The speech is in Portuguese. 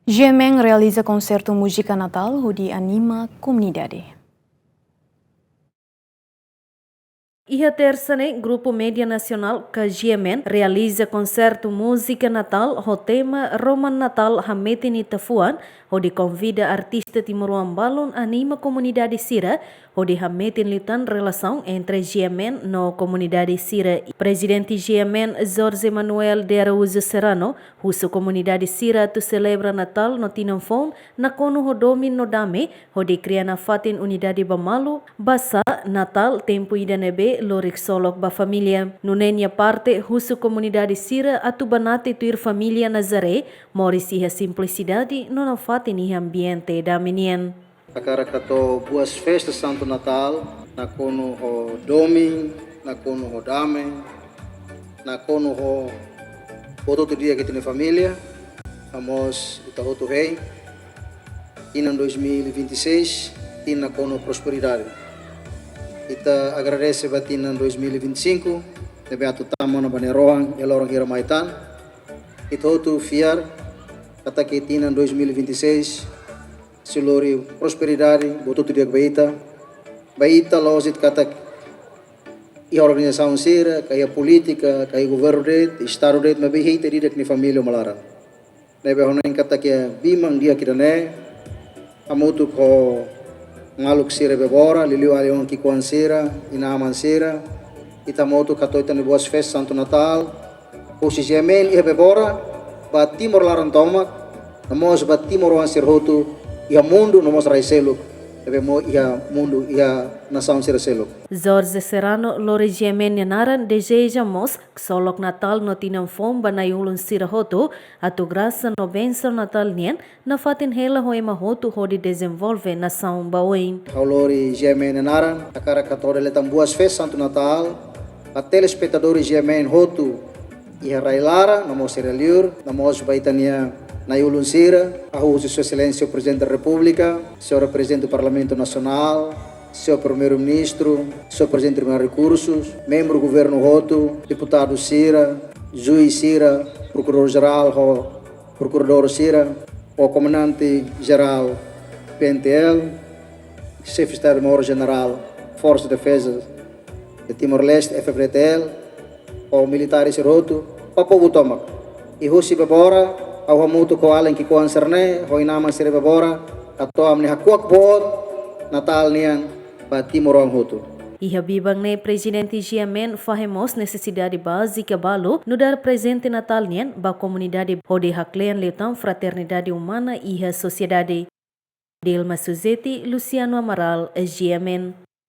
GMN realiza concerto música Natal onde anima comunidade. E a terça-feira, Grupo Média Nacional KGMN realiza concerto música Natal o tema Roman Natal Hametini Tafuan, onde convida artista Timuruan Balon anima comunidade Sira, onde Hametin litan relação entre GMN no comunidade Sira. Presidente GMN Jorge Manuel de Araújo Serrano, huso comunidade Sira tu celebra Natal no Tinanfon, na kono hodomin no dame, onde cria na fatin unidade Bamalu, basa Natal tempo idanebe lorik solok ba família. Nunenya parte husu comunidade Sira atu banate tuir família Nazaré, morisi a simplicidade no na fatin i ambiente da menien. Agora kato boas festas Santo Natal, na kono ho domingo, na kono ho dame, na kono ho outro dia que tem família, vamos Itahoto Rei, e em 2026, e na kono prosperidade. Kita agradece batin em 2025, debe atu tamu na baneroang, elorang hira maitan, Itahoto fiar, kata que em 2026, silori prosperidade, botou tudo baita, baita losit kata e a organização sira, que a política, que a governo det, estado det, mas bem hita direct ni família malaran. Nebe honen kata que bimang dia kita ne, amutu ko ngaluk sira bebora, liliu alion ki kuan sira, inaman sira, ita motu katoita ni boas fest Santo Natal, usi gemel ia bebora, bat timor laran tomak, namos bat timor wan sirhotu, ia mundo namos raiseluk, ebe mo ia mundo ia nação siraseluk. Jorge Serrano lori GMN naran desejamos que solok Natal no tinanfom banayulun sirahoto atu graça no benção Natal nien na fatin hela hoema hotu hodi desenvolve nação baoin. Ao lori GMN naran, a cara katore letam boas festas Santo Natal, a telespectadores GMN hotu ia railara, namos siraliur, namos baitania na Yulun Sira, a Sua Excelência o Presidente da República, Senhor Presidente do Parlamento Nacional, Senhor Primeiro-Ministro, Senhor Presidente do Tribunal de Recursos, membro do Governo Roto, Deputado Sira, Juiz Sira, Procurador-Geral, Procurador Sira, o Comandante-Geral PNTL, Chefe de Estado-Maior-General, Forças de Defesa de Timor-Leste, FFDTL, o Militares Roto, o povo Tomac. E Russi Bebora, ao hamuto ko alen ki kuan serne hoi nama sire bebora ato amne hakuak bot Natal nian ba Timor Hutu. E habibang ne presidente GMN fahemos necessidade básica balo no dar presente Natal nien ba comunidade hode haklean letam fraternidade humana e a sociedade. Dilma Suzeti, Luciano Amaral, GMN.